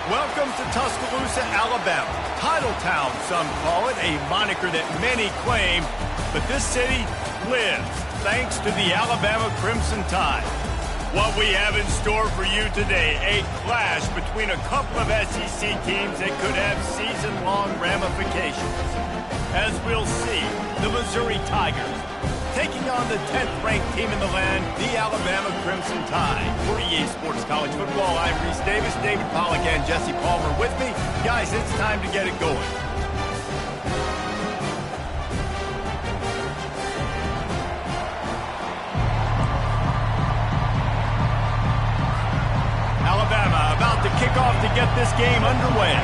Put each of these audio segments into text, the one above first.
Welcome to Tuscaloosa, Alabama. Title Town, some call it, a moniker that many claim, but this city lives thanks to the Alabama Crimson Tide. What we have in store for you today, a clash between a couple of SEC teams that could have season-long ramifications. As we'll see, the Missouri Tigers taking on the 10th-ranked team in the land, the Alabama Crimson Tide. For EA Sports College Football, I'm Reese Davis, David Pollack, and Jesse Palmer with me. Guys, it's time to get it going. Alabama about to kick off to get this game underway.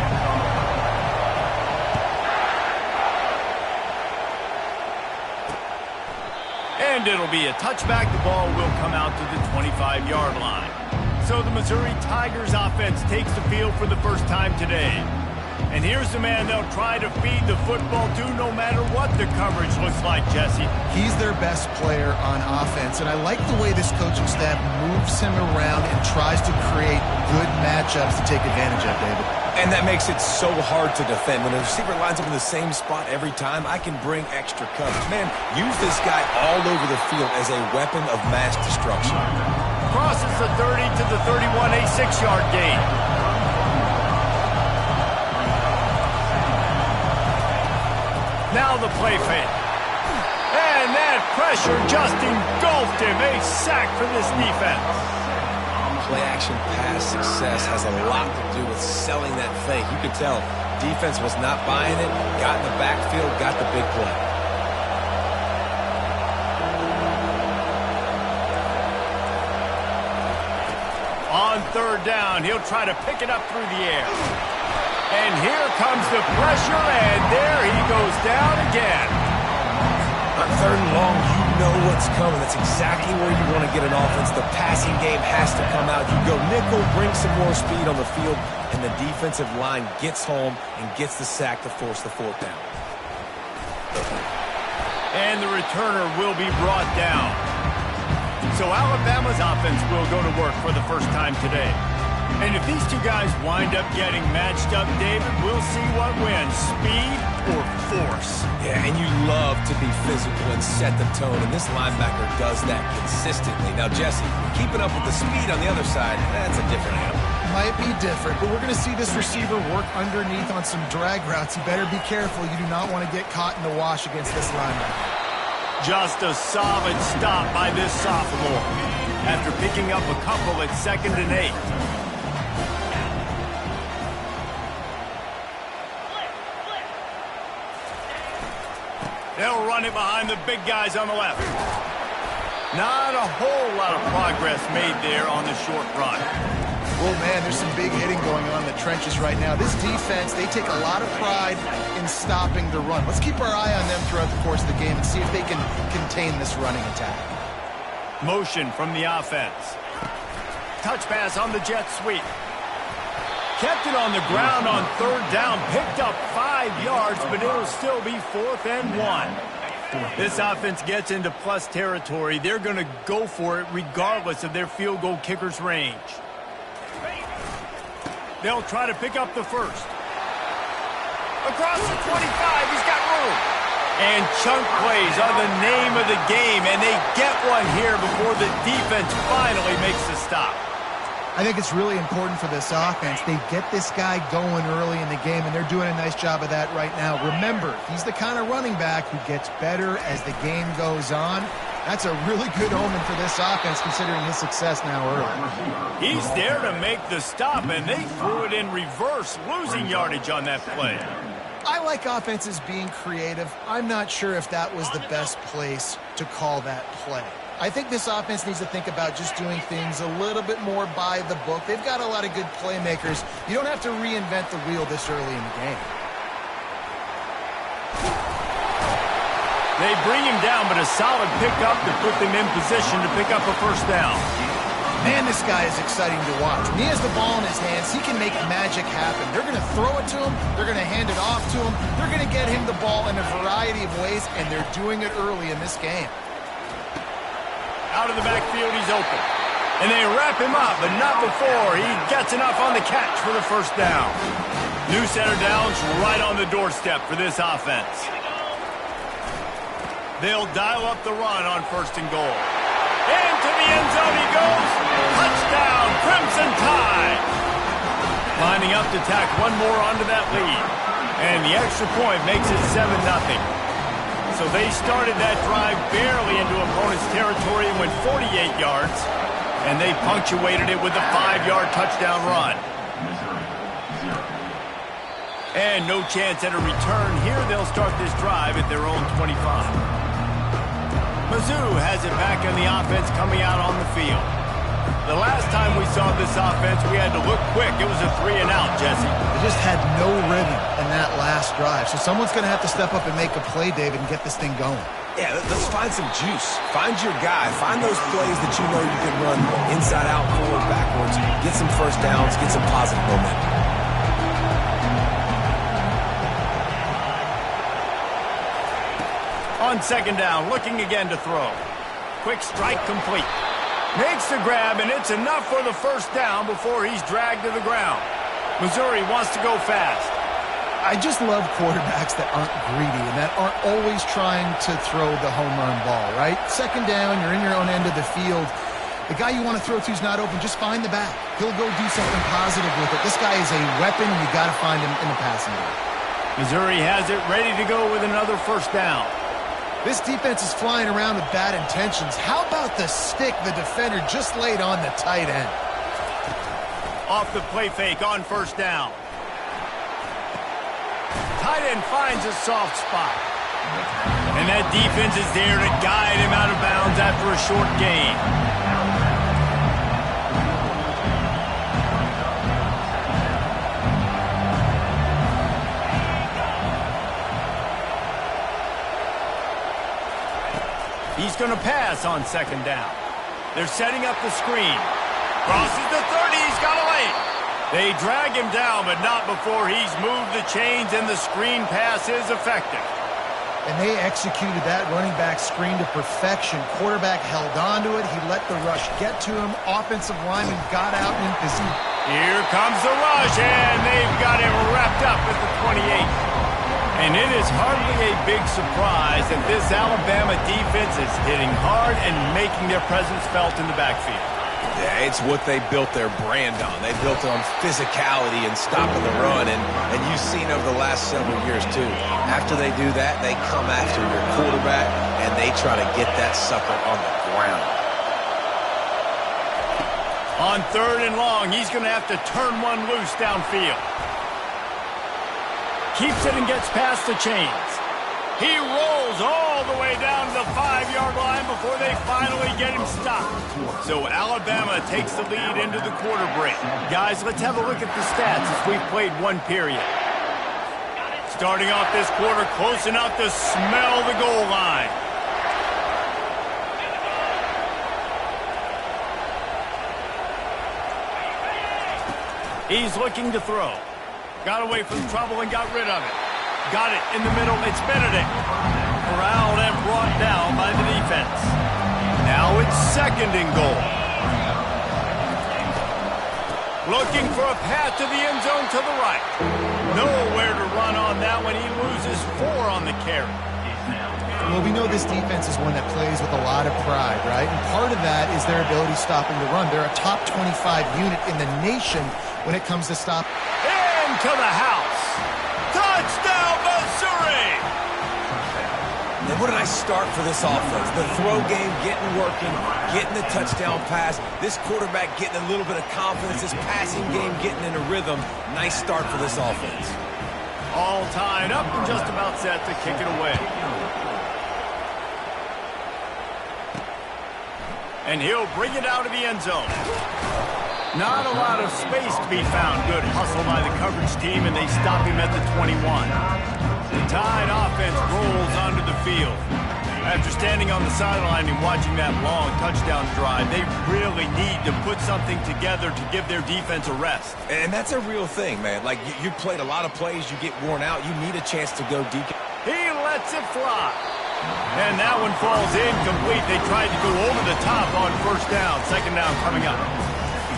And it'll be a touchback. The ball will come out to the 25-yard line. So the Missouri Tigers offense takes the field for the first time today. And here's the man they'll try to feed the football to no matter what the coverage looks like, Jesse. He's their best player on offense, and I like the way this coaching staff moves him around and tries to create good matchups to take advantage of, David. And that makes it so hard to defend. When a receiver lines up in the same spot every time, I can bring extra coverage. Man, use this guy all over the field as a weapon of mass destruction. Crosses the 30 to the 31, a 6-yard gain. Now the play fake. And that pressure just engulfed him. A sack for this defense. Play-action pass success has a lot to do with selling that fake. You could tell defense was not buying it, got in the backfield, got the big play. On third down, he'll try to pick it up through the air. And here comes the pressure, and there he goes down again. On third and long, you know what's coming. That's exactly where you want to get an offense. The passing game has to come out. You go nickel, bring some more speed on the field, and the defensive line gets home and gets the sack to force the fourth down. And the returner will be brought down. So Alabama's offense will go to work for the first time today. And if these two guys wind up getting matched up, David, we'll see what wins, speed or force. Yeah, and you love to be physical and set the tone, and this linebacker does that consistently. Now, Jesse, keeping up with the speed on the other side, that's a different animal. Might be different, but we're going to see this receiver work underneath on some drag routes. You better be careful. You do not want to get caught in the wash against this linebacker. Just a solid stop by this sophomore after picking up a couple at 2nd and 8. They'll run it behind the big guys on the left. Not a whole lot of progress made there on the short run. Well, man, there's some big hitting going on in the trenches right now. This defense, they take a lot of pride in stopping the run. Let's keep our eye on them throughout the course of the game and see if they can contain this running attack. Motion from the offense. Touch pass on the jet sweep. Kept it on the ground on third down. Picked up 5 yards, but it'll still be 4th and 1. This offense gets into plus territory. They're going to go for it regardless of their field goal kicker's range. They'll try to pick up the first. Across the 25, he's got room. And chunk plays are the name of the game, and they get one here before the defense finally makes the stop. I think it's really important for this offense. They get this guy going early in the game, and they're doing a nice job of that right now. Remember, he's the kind of running back who gets better as the game goes on. That's a really good omen for this offense, considering his success now early. He's there to make the stop, and they threw it in reverse, losing yardage on that play. I like offenses being creative. I'm not sure if that was the best place to call that play. I think this offense needs to think about just doing things a little bit more by the book. They've got a lot of good playmakers. You don't have to reinvent the wheel this early in the game. They bring him down, but a solid pickup to put them in position to pick up a first down. Man, this guy is exciting to watch. When he has the ball in his hands, he can make magic happen. They're going to throw it to him. They're going to hand it off to him. They're going to get him the ball in a variety of ways, and they're doing it early in this game. Out of the backfield, he's open. And they wrap him up, but not before he gets enough on the catch for the first down. New center downs right on the doorstep for this offense. They'll dial up the run on 1st and goal. Into the end zone he goes. Touchdown, Crimson Tide. Lining up to tack one more onto that lead. And the extra point makes it 7-0. So they started that drive barely into opponent's territory and went 48 yards. And they punctuated it with a 5-yard touchdown run. And no chance at a return here. They'll start this drive at their own 25. Mizzou has it back on the offense coming out on the field. The last time we saw this offense, we had to look quick. It was a 3-and-out, Jesse. They just had no rhythm in that last drive. So someone's going to have to step up and make a play, David, and get this thing going. Yeah, let's find some juice. Find your guy. Find those plays that you know you can run inside out, forward, backwards. Get some first downs. Get some positive momentum. On 2nd down, looking again to throw. Quick strike complete. Makes the grab, and it's enough for the first down before he's dragged to the ground. Missouri wants to go fast. I just love quarterbacks that aren't greedy and that aren't always trying to throw the home run ball, right? 2nd down, you're in your own end of the field. The guy you want to throw to is not open. Just find the back. He'll go do something positive with it. This guy is a weapon, and you got to find him in the passing game. Missouri has it ready to go with another first down. This defense is flying around with bad intentions. How about the stick the defender just laid on the tight end? Off the play fake on 1st down. Tight end finds a soft spot. And that defense is there to guide him out of bounds after a short gain. He's going to pass on 2nd down. They're setting up the screen. Crosses the 30. He's got a lane. They drag him down, but not before he's moved the chains, and the screen pass is effective. And they executed that running back screen to perfection. Quarterback held onto it. He let the rush get to him. Offensive lineman got out in position. Here comes the rush, and they've got him wrapped up at the 28. And it is hardly a big surprise that this Alabama defense is hitting hard and making their presence felt in the backfield. Yeah, it's what they built their brand on. They built it on physicality and stopping the run, and you've seen over the last several years, too. After they do that, they come after your quarterback, and they try to get that sucker on the ground. On 3rd and long, he's going to have to turn one loose downfield. Keeps it and gets past the chains. He rolls all the way down to the 5-yard line before they finally get him stopped. So Alabama takes the lead into the quarter break. Guys, let's have a look at the stats as we've played one period. Starting off this quarter close enough to smell the goal line. He's looking to throw. Got away from trouble and got rid of it. Got it in the middle. It's Benedict. Corralled and brought down by the defense. Now it's 2nd and goal. Looking for a path to the end zone to the right. Nowhere to run on that one. He loses 4 on the carry. Well, we know this defense is one that plays with a lot of pride, right? And part of that is their ability stopping the run. They're a top 25 unit in the nation when it comes to stop. Into the house. Touchdown, Missouri! And what a nice start for this offense. The throw game getting working, getting the touchdown pass. This quarterback getting a little bit of confidence. This passing game getting in a rhythm. Nice start for this offense. All tied up and just about set to kick it away. And he'll bring it out of the end zone. Not a lot of space to be found. Good hustle by the coverage team, and they stop him at the 21. The Tide offense rolls onto the field. After standing on the sideline and watching that long touchdown drive, they really need to put something together to give their defense a rest. And that's a real thing, man. Like, you played a lot of plays, you get worn out, you need a chance to go deep. He lets it fly. And that one falls incomplete. They tried to go over the top on first down. Second down coming up.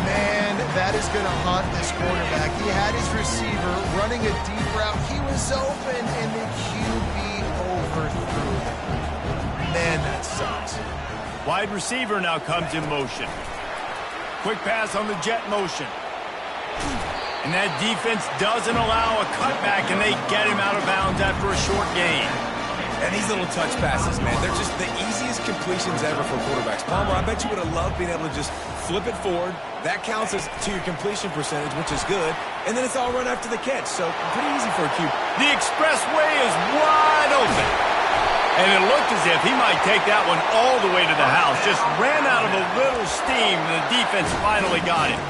Man, that is going to haunt this quarterback. He had his receiver running a deep route. He was open, and the QB overthrew him. Man, that sucks. Wide receiver now comes in motion. Quick pass on the jet motion. And that defense doesn't allow a cutback, and they get him out of bounds after a short gain. And these little touch passes, man, they're just the easiest completions ever for quarterbacks. Palmer, I bet you would have loved being able to just flip it forward. That counts as to your completion percentage, which is good. And then it's all run after the catch, so pretty easy for a QB. The expressway is wide open. And it looked as if he might take that one all the way to the house. Just ran out of a little steam, and the defense finally got it.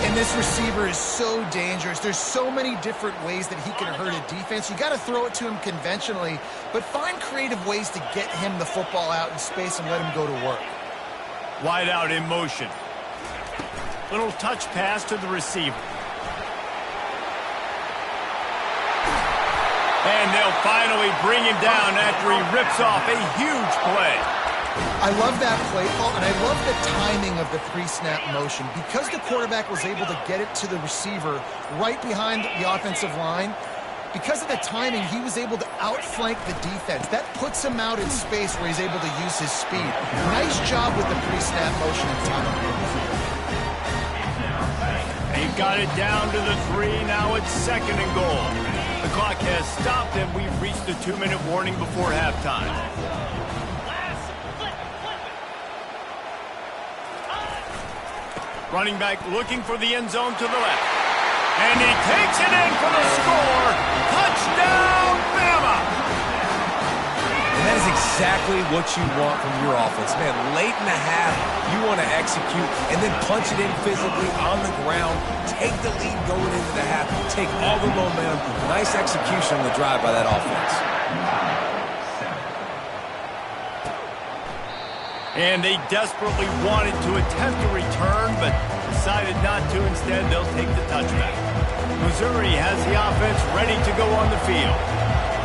And this receiver is so dangerous. There's so many different ways that he can hurt a defense. You got to throw it to him conventionally, but find creative ways to get him the football out in space and let him go to work. Wide out in motion. Little touch pass to the receiver. And they'll finally bring him down after he rips off a huge play. I love that play call, and I love the timing of the pre-snap motion. Because the quarterback was able to get it to the receiver right behind the offensive line, because of the timing, he was able to outflank the defense. That puts him out in space where he's able to use his speed. Nice job with the pre-snap motion and timing. They've got it down to the 3. Now it's second and goal. The clock has stopped, and we've reached the 2-minute warning before halftime. Running back looking for the end zone to the left. And he takes it in for the score. Touchdown, Bama! And that is exactly what you want from your offense. Man, late in the half, you want to execute and then punch it in physically on the ground. Take the lead going into the half. Take all the momentum. Nice execution on the drive by that offense. And they desperately wanted to attempt a return, but decided not to. Instead, they'll take the touchback. Missouri has the offense ready to go on the field.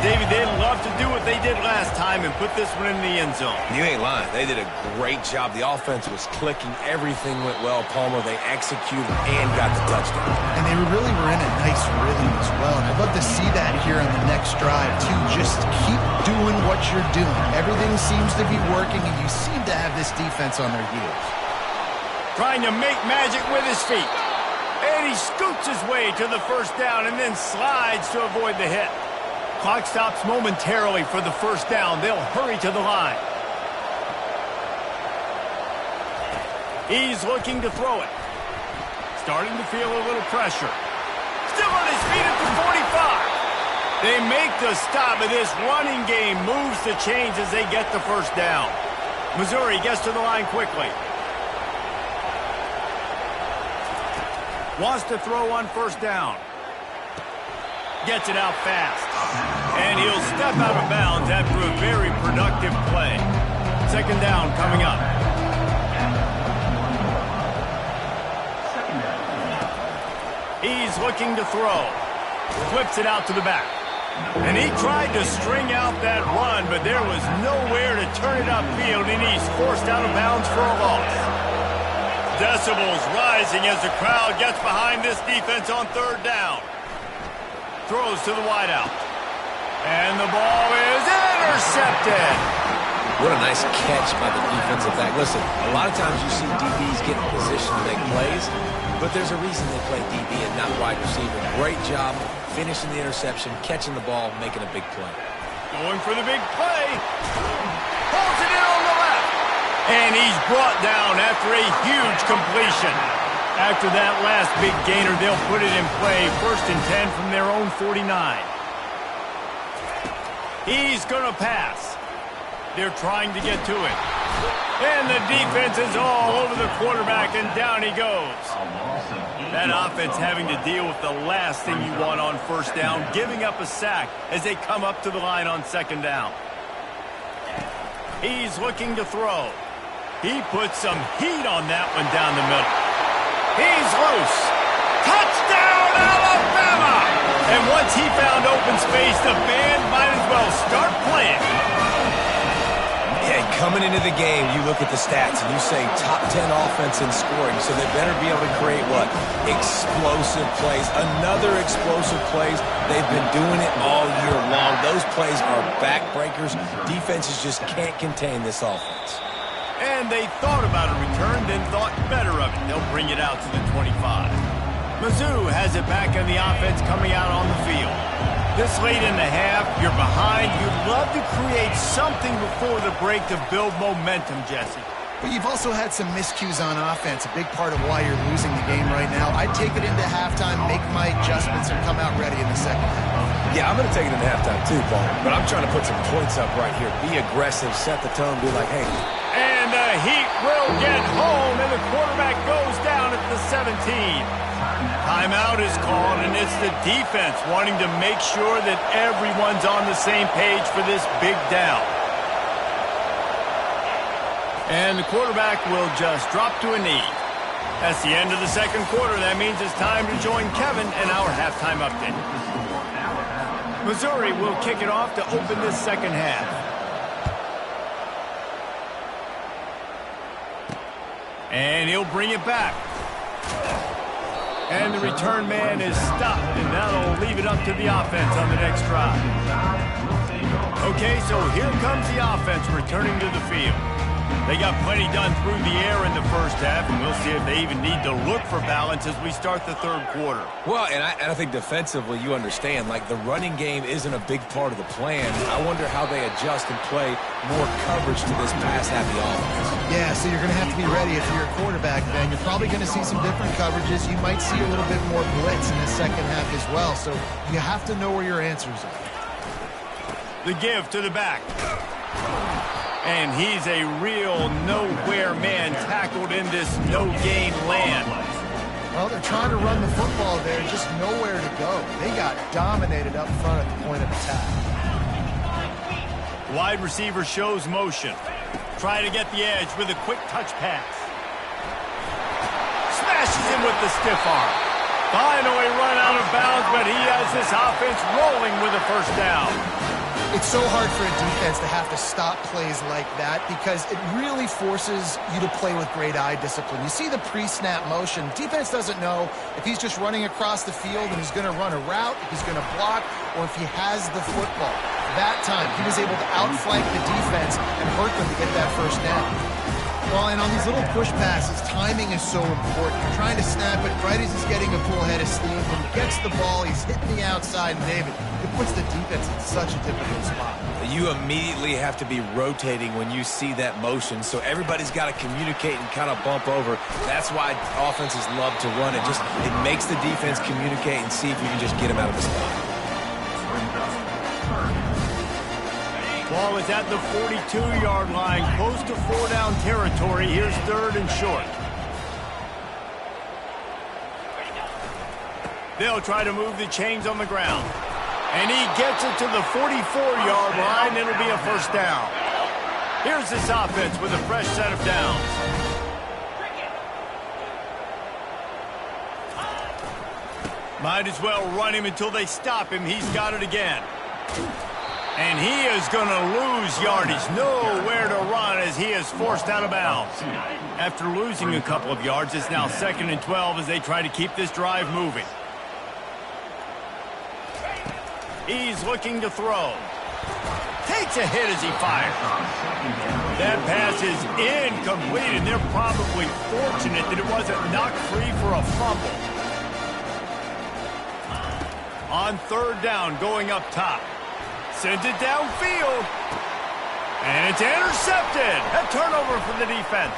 David, they'd love to do what they did last time and put this one in the end zone. You ain't lying. They did a great job. The offense was clicking. Everything went well. Palmer, they executed and got the touchdown. And they really were in a nice rhythm as well. And I'd love to see that here on the next drive, too. Just keep doing what you're doing. Everything seems to be working, and you seem to have this defense on their heels. Trying to make magic with his feet. And he scoots his way to the first down and then slides to avoid the hit. Clock stops momentarily for the first down. They'll hurry to the line. He's looking to throw it. Starting to feel a little pressure. Still on his feet at the 45. They make the stop, but this running game moves the chains as they get the first down. Missouri gets to the line quickly. Wants to throw on first down. Gets it out fast. And he'll step out of bounds after a very productive play. Second down coming up. He's looking to throw. Flips it out to the back. And he tried to string out that run, but there was nowhere to turn it upfield, and he's forced out of bounds for a loss. Decibels rising as the crowd gets behind this defense on third down. Throws to the wideout. And the ball is intercepted. What a nice catch by the defensive back. Listen, a lot of times you see DBs get in position to make plays, but there's a reason they play DB and not wide receiver. Great job finishing the interception, catching the ball, making a big play. Going for the big play. Pulls it in on the left. And he's brought down after a huge completion. After that last big gainer, they'll put it in play. 1st and 10 from their own 49. He's going to pass. They're trying to get to it. And the defense is all over the quarterback, and down he goes. That offense having to deal with the last thing you want on first down, giving up a sack as they come up to the line on second down. He's looking to throw. He puts some heat on that one down the middle. He's loose. Touchdown, Alabama! And once he found open space, the band might as well start playing. Coming into the game, you look at the stats and you say top 10 offense in scoring, so they better be able to create what? Explosive plays. Another explosive plays. They've been doing it all year long. Those plays are backbreakers. Defenses just can't contain this offense. And they thought about a return, then thought better of it. They'll bring it out to the 25. Mizzou has it back in the offense coming out on the field. This late in the half, you're behind. You'd love to create something before the break to build momentum, Jesse. But you've also had some miscues on offense, a big part of why you're losing the game right now. I'd take it into halftime, make my adjustments, and come out ready in the second half. Yeah, I'm going to take it into halftime too, Paul. But I'm trying to put some points up right here. Be aggressive, set the tone, be like, hey. And the Heat will get home, and the quarterback goes down at the 17. Timeout is called, and it's the defense wanting to make sure that everyone's on the same page for this big down. And the quarterback will just drop to a knee. That's the end of the second quarter. That means it's time to join Kevin in our halftime update. Missouri will kick it off to open this second half. And he'll bring it back. And the return man is stopped, and that'll leave it up to the offense on the next drive. Okay, so here comes the offense returning to the field. They got plenty done through the air in the first half, and we'll see if they even need to look for balance as we start the third quarter. Well, and I think defensively you understand, like the running game isn't a big part of the plan. I wonder how they adjust and play more coverage to this pass-happy offense. Yeah, so you're going to have to be ready if you're a quarterback, Ben. You're probably going to see some different coverages. You might see a little bit more blitz in the second half as well, so you have to know where your answers are. The give to the back. And he's a real nowhere man tackled in this no-gain land. Well, they're trying to run the football there, just nowhere to go. They got dominated up front at the point of attack. Wide receiver shows motion. Trying to get the edge with a quick touch pass. Smashes him with the stiff arm. Finally run out of bounds, but he has this offense rolling with a first down. It's so hard for a defense to have to stop plays like that because it really forces you to play with great eye discipline. You see the pre-snap motion. Defense doesn't know if he's just running across the field and he's going to run a route, if he's going to block, or if he has the football. That time, he was able to outflank the defense and hurt them to get that first down. Well, and on these little push passes, timing is so important. You're trying to snap it right as he's getting a full head of steam. When he gets the ball, he's hitting the outside, and David, it puts the defense in such a difficult spot. You immediately have to be rotating when you see that motion, so everybody's got to communicate and kind of bump over. That's why offenses love to run it. It makes the defense communicate and see if you can just get them out of the spot. Ball is at the 42-yard line, close to four-down territory. Here's third and short. They'll try to move the chains on the ground. And he gets it to the 44-yard line. It'll be a first down. Here's this offense with a fresh set of downs. Might as well run him until they stop him. He's got it again. And he is going to lose yardage. Nowhere to run as he is forced out of bounds. After losing a couple of yards, it's now 2nd and 12 as they try to keep this drive moving. He's looking to throw. Takes a hit as he fires. That pass is incomplete, and they're probably fortunate that it wasn't knocked free for a fumble. On third down, going up top. Sends it downfield. And it's intercepted. A turnover for the defense.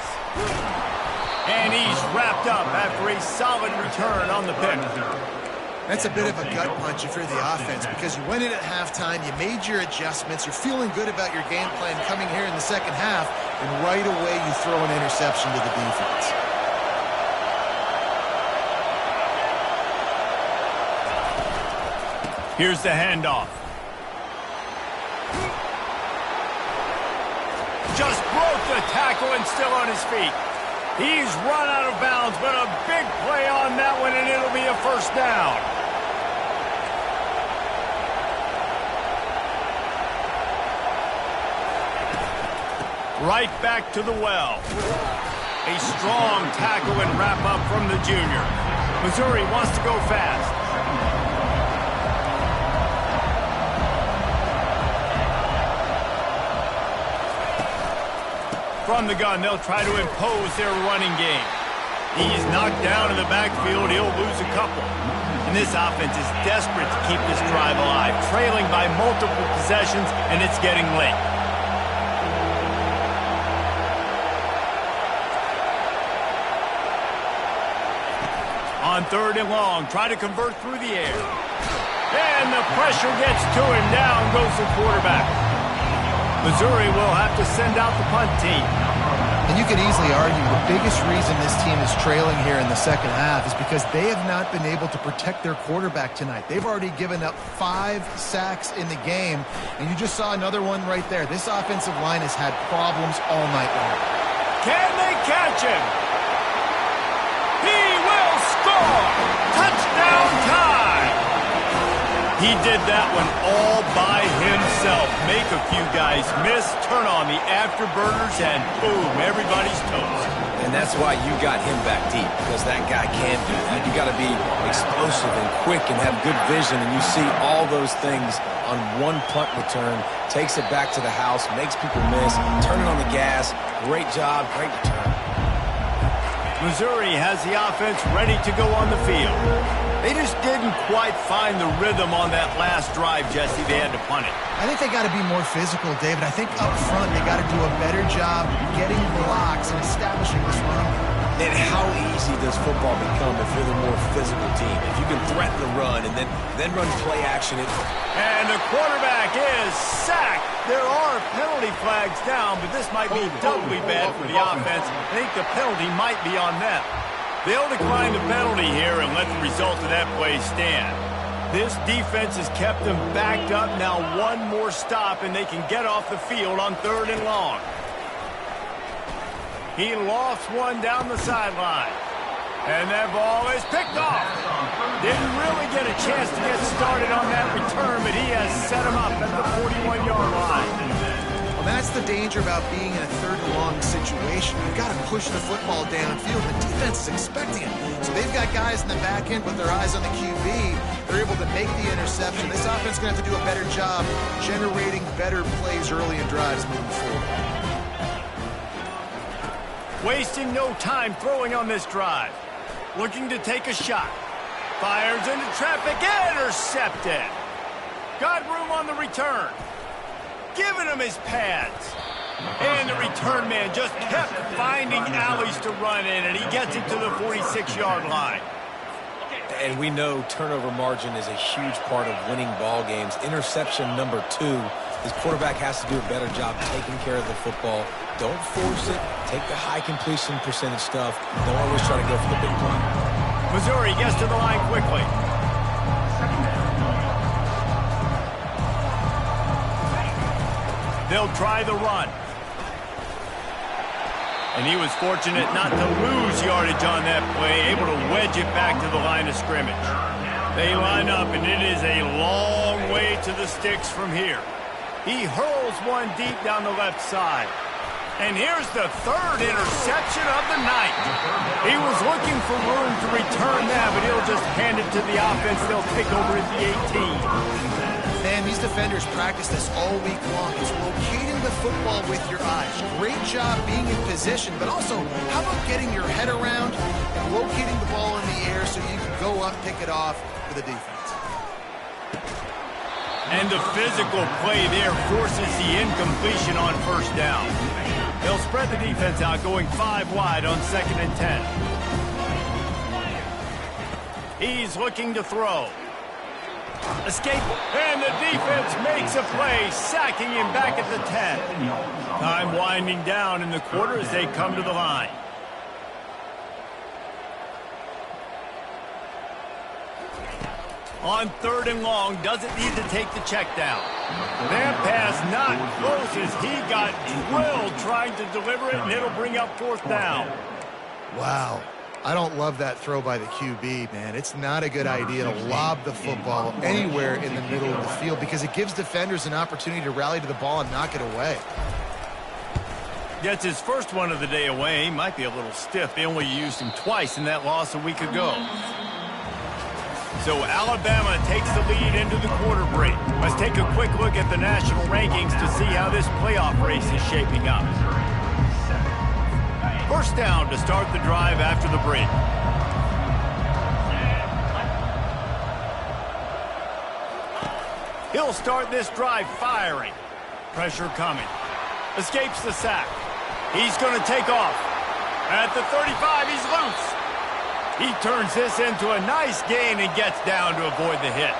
And he's wrapped up after a solid return on the pick. That's a bit of a gut punch if you're the offense because you went in at halftime, you made your adjustments, you're feeling good about your game plan coming here in the second half, and right away you throw an interception to the defense. Here's the handoff. Just broke the tackle and still on his feet. He's run out of bounds, but a big play on that one, and it'll be a first down. Right back to the well. A strong tackle and wrap up from the junior. Missouri wants to go fast. From the gun, they'll try to impose their running game. He's knocked down in the backfield. He'll lose a couple. And this offense is desperate to keep this drive alive, trailing by multiple possessions, and it's getting late. On 3rd and long, try to convert through the air. And the pressure gets to him. Down goes the quarterback. Missouri will have to send out the punt team. And you could easily argue the biggest reason this team is trailing here in the second half is because they have not been able to protect their quarterback tonight. They've already given up 5 sacks in the game, and you just saw another one right there. This offensive line has had problems all night long. Can they catch him? He will score! Touchdown time! He did that one all by himself. Make a few guys miss, turn on the afterburners, and boom, everybody's toast. And that's why you got him back deep, because that guy can do that. You got to be explosive and quick and have good vision, and you see all those things on one punt return. Takes it back to the house, makes people miss, turning on the gas. Great job, great return. Missouri has the offense ready to go on the field. They just didn't quite find the rhythm on that last drive, Jesse. They had to punt it. I think they got to be more physical, David. I think up front they got to do a better job getting blocks and establishing this run. And how easy does football become if you're the more physical team? If you can threaten the run and then run play action. And the quarterback is sacked. There are penalty flags down, but this might be doubly bad for the offense. I think the penalty might be on them. They'll decline the penalty here and let the result of that play stand. This defense has kept them backed up. Now one more stop, and they can get off the field on 3rd and long. He lost one down the sideline. And that ball is picked off. Didn't really get a chance to get started on that return, but he has set him up at the 41-yard line. Well, that's the danger about being in a 3rd and long situation. You've got to push the football downfield. The defense is expecting it. So they've got guys in the back end with their eyes on the QB. They're able to make the interception. This offense is going to have to do a better job generating better plays early in drives moving forward. Wasting no time throwing on this drive. Looking to take a shot. Fires into traffic. Intercepted. Got room on the return. Giving him his pads. And the return man just kept finding alleys to run in, and he gets it to the 46-yard line. And we know turnover margin is a huge part of winning ball games. Interception number 2. This quarterback has to do a better job taking care of the football. Don't force it. Take the high completion percentage stuff. Don't always try to go for the big play. Missouri gets to the line quickly. They'll try the run. And he was fortunate not to lose yardage on that play, able to wedge it back to the line of scrimmage. They line up, and it is a long way to the sticks from here. He hurls one deep down the left side. And here's the 3rd interception of the night. He was looking for room to return that, but he'll just hand it to the offense. They'll take over at the 18. Man, these defenders practice this all week long. It's locating the football with your eyes. Great job being in position, but also, how about getting your head around and locating the ball in the air so you can go up, pick it off for the defense. And the physical play there forces the incompletion on 1st down. They'll spread the defense out, going 5 wide on 2nd and 10. He's looking to throw. Escape, and the defense makes a play, sacking him back at the 10. Time winding down in the quarter as they come to the line. On 3rd and long, doesn't need to take the check down. That pass not close as he got drilled trying to deliver it, and it'll bring up 4th down. Wow. I don't love that throw by the QB, man. It's not a good idea to lob the football anywhere in the middle of the field because it gives defenders an opportunity to rally to the ball and knock it away. Gets his first one of the day away. He might be a little stiff. They only used him twice in that loss a week ago. So Alabama takes the lead into the quarter break. Let's take a quick look at the national rankings to see how this playoff race is shaping up. First down to start the drive after the break. He'll start this drive firing. Pressure coming. Escapes the sack. He's going to take off. At the 35, he's loose. He turns this into a nice gain and gets down to avoid the hit.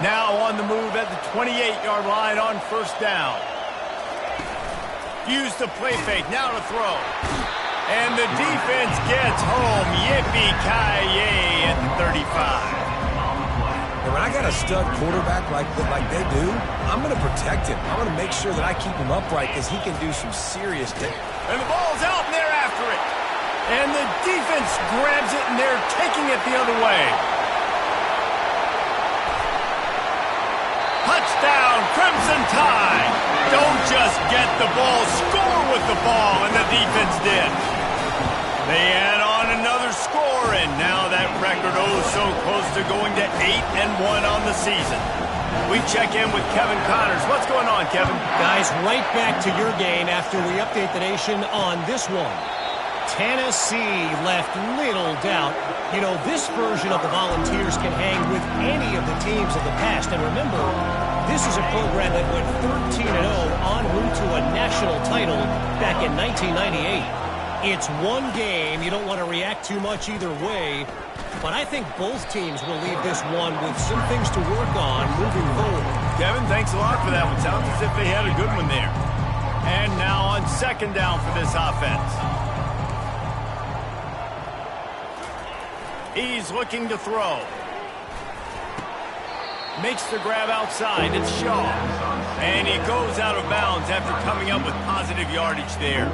Now on the move at the 28-yard line on first down. Use the play fake, now to throw. And the defense gets home. Yippee-ki-yay at the 35. And when I got a stud quarterback like they do, I'm going to protect him. I'm going to make sure that I keep him upright because he can do some serious damage. And the ball's out, and they're after it. And the defense grabs it, and they're taking it the other way. Touchdown, Crimson Tide. Don't just get the ball, score with the ball, and the defense did. They add on another score, and now that record so close to going to 8-1 on the season. We check in with Kevin Connors. What's going on, Kevin? Guys, right back to your game after we update the nation on this one. Tennessee left little doubt. You know, this version of the Volunteers can hang with any of the teams of the past. And remember, this is a program that went 13-0 en route to a national title back in 1998. It's one game. You don't want to react too much either way. But I think both teams will leave this one with some things to work on moving forward. Kevin, thanks a lot for that one. Sounds as if they had a good one there. And now on second down for this offense. He's looking to throw. Makes the grab outside. It's Shaw. And he goes out of bounds after coming up with positive yardage there.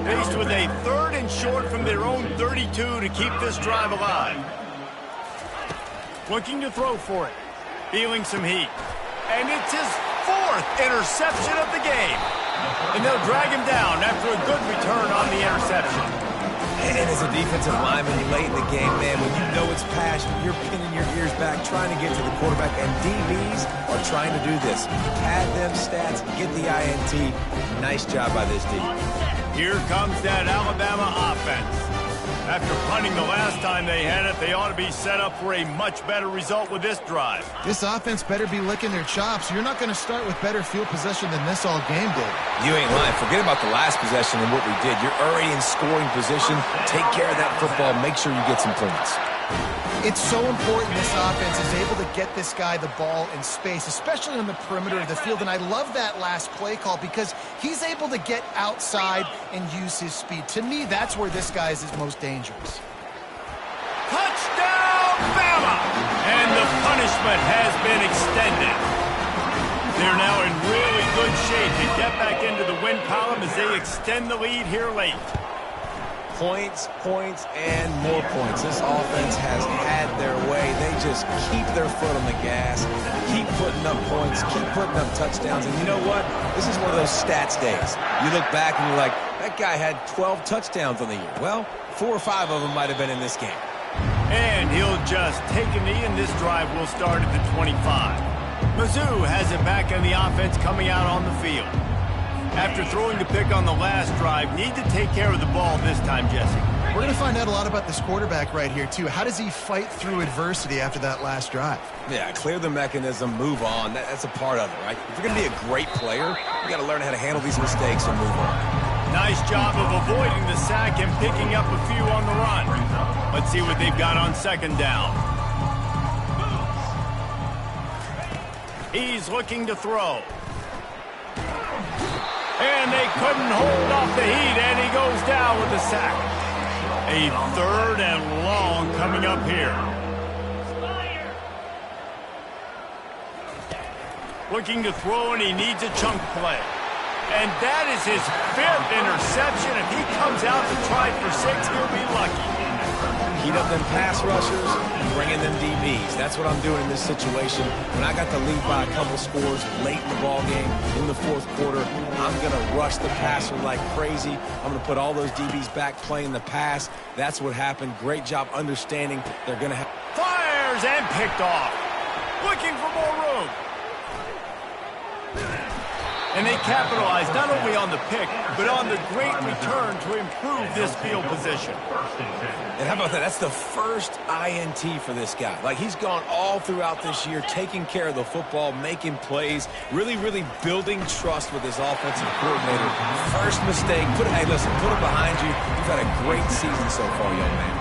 Faced with a third and short from their own 32 to keep this drive alive. Looking to throw for it. Feeling some heat. And it's his fourth interception of the game. And they'll drag him down after a good return on the interception. And as a defensive lineman late in the game, man, when you know it's passion, you're pinning your ears back, trying to get to the quarterback, and DBs are trying to do this. Pad them stats, get the INT. Nice job by this D. Here comes that Alabama offense. After punting the last time they had it, they ought to be set up for a much better result with this drive. This offense better be licking their chops. You're not going to start with better field possession than this all game did. You ain't lying. Forget about the last possession and what we did. You're already in scoring position. Take care of that football. Make sure you get some points. It's so important this offense is able to get this guy the ball in space, especially on the perimeter of the field. And I love that last play call because he's able to get outside and use his speed. To me, that's where this guy is most dangerous. Touchdown, Bama! And the punishment has been extended. They're now in really good shape to get back into the win column as they extend the lead here late. Points, points, and more points. This offense has had their way. They just keep their foot on the gas, keep putting up points, keep putting up touchdowns. And you know what? This is one of those stats days. You look back and you're like, that guy had 12 touchdowns on the year. Well, 4 or 5 of them might have been in this game. And he'll just take a knee, and this drive will start at the 25. Mizzou has it back in the offense coming out on the field. After throwing the pick on the last drive, need to take care of the ball this time, Jesse. We're going to find out a lot about this quarterback right here, too. How does he fight through adversity after that last drive? Yeah, clear the mechanism, move on. That's a part of it, right? If you're going to be a great player, you got to learn how to handle these mistakes and move on. Nice job of avoiding the sack and picking up a few on the run. Let's see what they've got on second down. He's looking to throw. And they couldn't hold off the heat, and he goes down with the sack. A third and long coming up here. Looking to throw, and he needs a chunk play. And that is his 5th interception. If he comes out to try for 6, he'll be lucky. Heat up them pass rushers and bring in them DBs. That's what I'm doing in this situation. When I got the lead by a couple scores late in the ball game, in the fourth quarter, I'm going to rush the passer like crazy. I'm going to put all those DBs back playing the pass. That's what happened. Great job understanding they're going to have... Fires and picked off. Looking for more room. And they capitalize not only on the pick, but on the great return to improve this field position. And how about that? That's the first INT for this guy. Like, he's gone all throughout this year, taking care of the football, making plays, really building trust with his offensive coordinator. First mistake, hey, listen, put it behind you. You've had a great season so far, young man.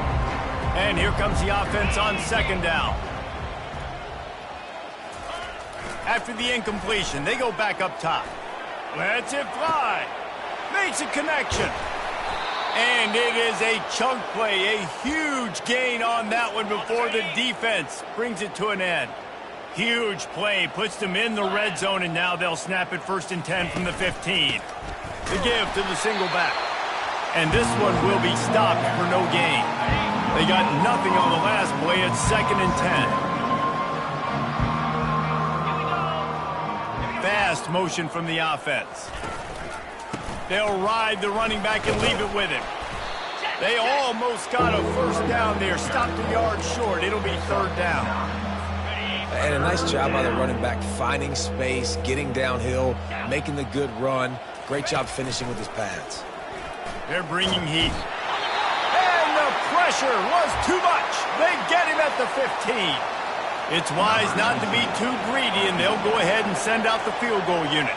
And here comes the offense on second down. After the incompletion, they go back up top. Lets it fly. Makes a connection. And it is a chunk play, a huge gain on that one before the defense brings it to an end. Huge play, puts them in the red zone, and now they'll snap it 1st and 10 from the 15. The give to the single back. And this one will be stopped for no gain. They got nothing on the last play. It's 2nd and 10. Fast motion from the offense. They'll ride the running back and leave it with him. They almost got a first down there. Stopped a yard short. It'll be 3rd down. And a nice job by the running back, finding space, getting downhill, making the good run. Great job finishing with his pads. They're bringing heat. And the pressure was too much. They get him at the 15. It's wise not to be too greedy, and they'll go ahead and send out the field goal unit.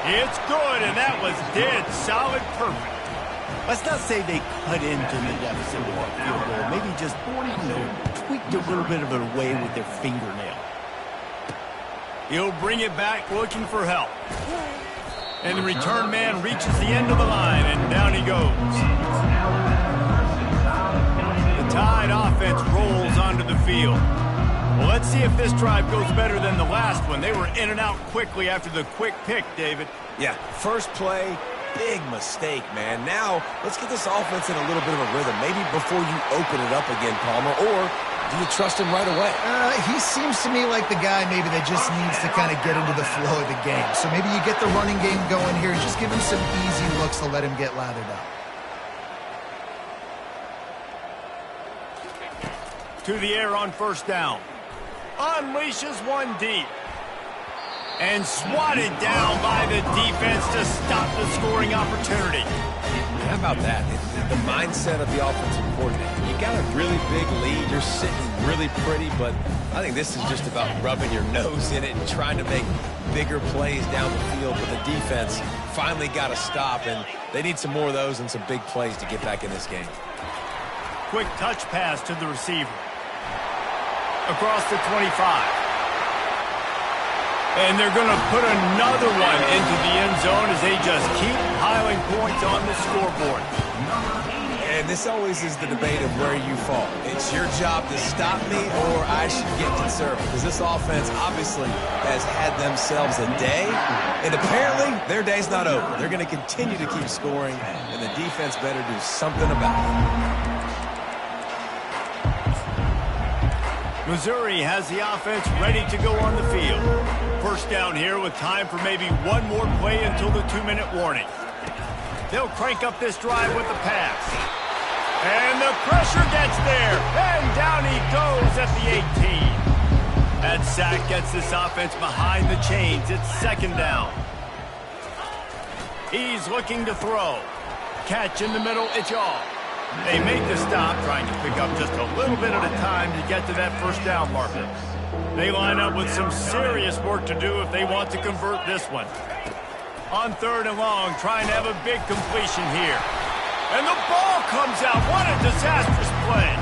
It's good, and that was dead solid perfect. Let's not say they cut into the deficit with that field goal. Maybe just, tweaked a little bit of it away with their fingernail. He'll bring it back looking for help. And the return man reaches the end of the line, and down he goes. Tide offense rolls onto the field. Well, let's see if this drive goes better than the last one. They were in and out quickly after the quick pick, David. Yeah, first play, big mistake, man. Now, let's get this offense in a little bit of a rhythm. Maybe before you open it up again, Palmer, or do you trust him right away? He seems to me like the guy maybe that just needs to kind of get into the flow of the game. So maybe you get the running game going here and just give him some easy looks to let him get lathered up. To the air on 1st down. Unleashes one deep. And swatted down by the defense to stop the scoring opportunity. How about that? The mindset of the offensive coordinator. You got a really big lead. You're sitting really pretty, but I think this is just about rubbing your nose in it and trying to make bigger plays down the field. But the defense finally got a stop, and they need some more of those and some big plays to get back in this game. Quick touch pass to the receiver. Across the 25. And they're going to put another one into the end zone as they just keep piling points on the scoreboard. And this always is the debate of where you fall. It's your job to stop me, or I should get conservative. Because this offense obviously has had themselves a day, and apparently their day's not over. They're going to continue to keep scoring, and the defense better do something about it. Missouri has the offense ready to go on the field. 1st down here with time for maybe one more play until the 2-minute warning. They'll crank up this drive with the pass. And the pressure gets there. And down he goes at the 18. That sack gets this offense behind the chains. It's 2nd down. He's looking to throw. Catch in the middle. It's all. They make the stop, trying to pick up just a little bit at a time to get to that 1st down marker. They line up with some serious work to do if they want to convert this one. On 3rd and long, trying to have a big completion here. And the ball comes out. What a disastrous play.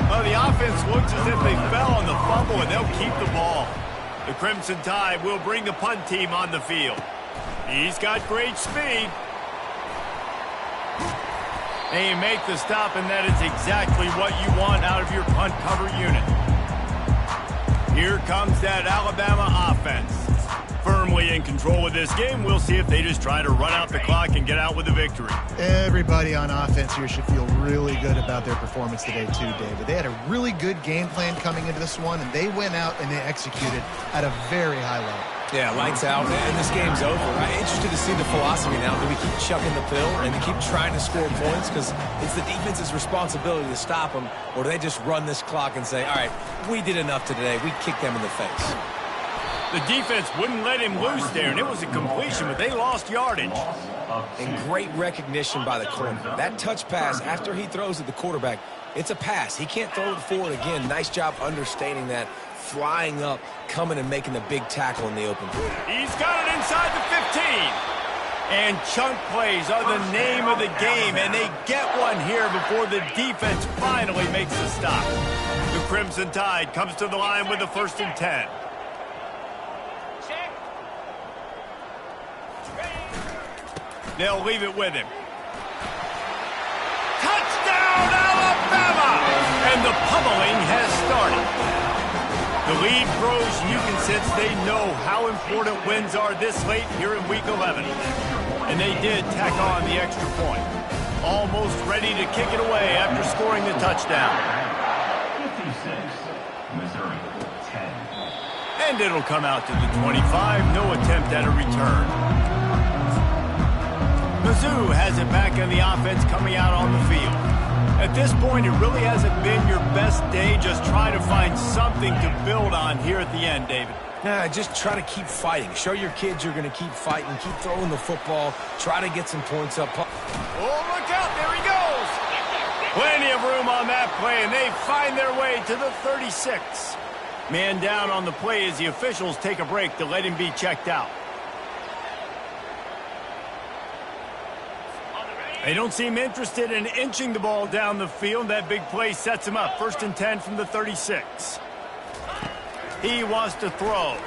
Well, the offense looks as if they fell on the fumble, and they'll keep the ball. The Crimson Tide will bring the punt team on the field. He's got great speed. They make the stop, and that is exactly what you want out of your punt cover unit. Here comes that Alabama offense. Firmly seemingly in control of this game. We'll see if they just try to run out the clock and get out with a victory. Everybody on offense here should feel really good about their performance today too, David. They had a really good game plan coming into this one, and they went out and they executed at a very high level. Yeah, lights out, and this game's over. I'm interested to see the philosophy now. Do we keep chucking the pill and keep trying to score points? Because it's the defense's responsibility to stop them, or do they just run this clock and say, all right, we did enough today. We kicked them in the face. The defense wouldn't let him loose there, and it was a completion, but they lost yardage. And great recognition by the corner. That touch pass after he throws at the quarterback, it's a pass. He can't throw it forward again. Nice job understanding that, flying up, coming and making the big tackle in the open field. He's got it inside the 15. And chunk plays are the name of the game, and they get one here before the defense finally makes a stop. The Crimson Tide comes to the line with the 1st and 10. They'll leave it with him. Touchdown, Alabama! And the pummeling has started. The lead grows, and you can sense they know how important wins are this late here in Week 11. And they did tack on the extra point. Almost ready to kick it away after scoring the touchdown. 56, Missouri, 10. And it'll come out to the 25. No attempt at a return. Mizzou has it back on the offense coming out on the field. At this point, it really hasn't been your best day. Just try to find something to build on here at the end, David. Just try to keep fighting. Show your kids you're going to keep fighting. Keep throwing the football. Try to get some points up. Oh, look out. There he goes. Plenty of room on that play, and they find their way to the 36. Man down on the play as the officials take a break to let him be checked out. They don't seem interested in inching the ball down the field. That big play sets him up. 1st and 10 from the 36. He wants to throw.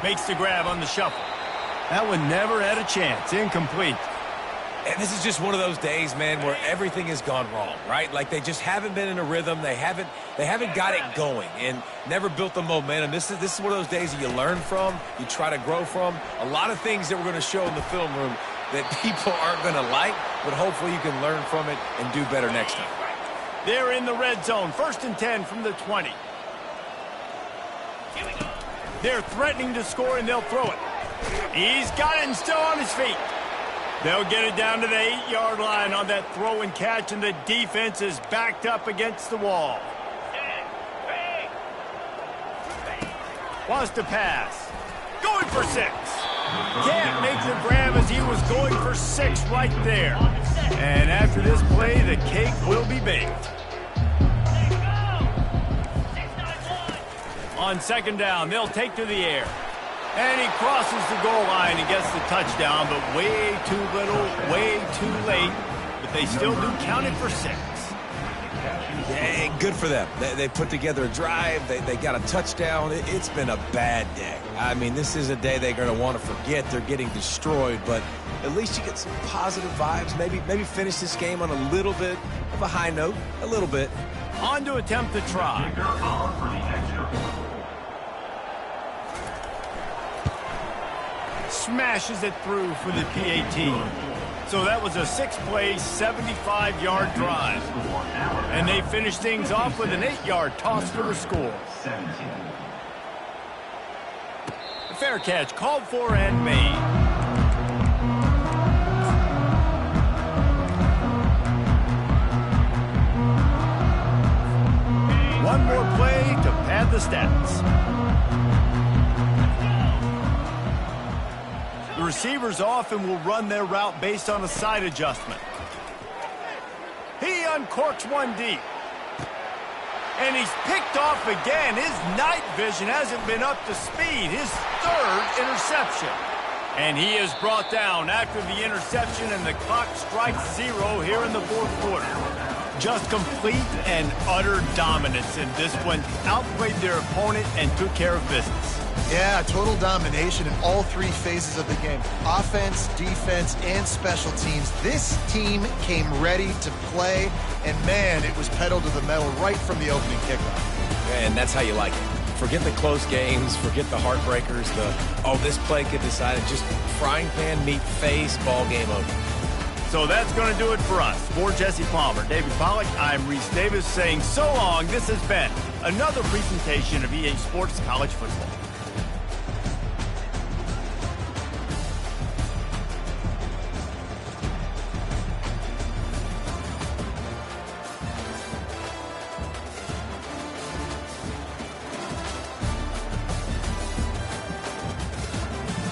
Makes the grab on the shuffle. That one never had a chance. Incomplete. And this is just one of those days, man, where everything has gone wrong, right? Like they just haven't been in a rhythm. They haven't got it going and never built the momentum. This is one of those days that you learn from, you try to grow from. A lot of things that we're going to show in the film room that people aren't going to like, but hopefully you can learn from it and do better next time. They're in the red zone. 1st and 10 from the 20. They're threatening to score, and they'll throw it. He's got it and still on his feet. They'll get it down to the 8-yard line on that throw and catch, and the defense is backed up against the wall. Wants to pass. Going for 6. Can't make the grab as he was going for 6 right there. And after this play, the cake will be baked. On 2nd down, they'll take to the air. And he crosses the goal line and gets the touchdown, but way too little, way too late. But they still do count it for 6. Yeah, good for them. They put together a drive. They got a touchdown. It's been a bad day. I mean, this is a day they're going to want to forget. They're getting destroyed, but at least you get some positive vibes. Maybe finish this game on a little bit of a high note, a little bit. On to attempt the try. Smashes it through for the PAT. So that was a 6-play, 75-yard drive. And they finish things off with an 8-yard toss for the score. A fair catch called for and made. One more play to pad the stats. The receivers often will run their route based on a side adjustment. He uncorks one deep. And he's picked off again. His night vision hasn't been up to speed. His 3rd interception. And he is brought down after the interception, and the clock strikes 0 here in the 4th quarter. Just complete and utter dominance in this one. Outplayed their opponent and took care of business. Yeah, total domination in all 3 phases of the game. Offense, defense, and special teams. This team came ready to play, and man, it was pedal to the metal right from the opening kickoff. And that's how you like it. Forget the close games, forget the heartbreakers, this play could decide it. Just frying pan, meat face, ball game over. So that's going to do it for us. For Jesse Palmer, David Pollack, I'm Reese Davis saying so long. This has been another presentation of EA Sports College Football.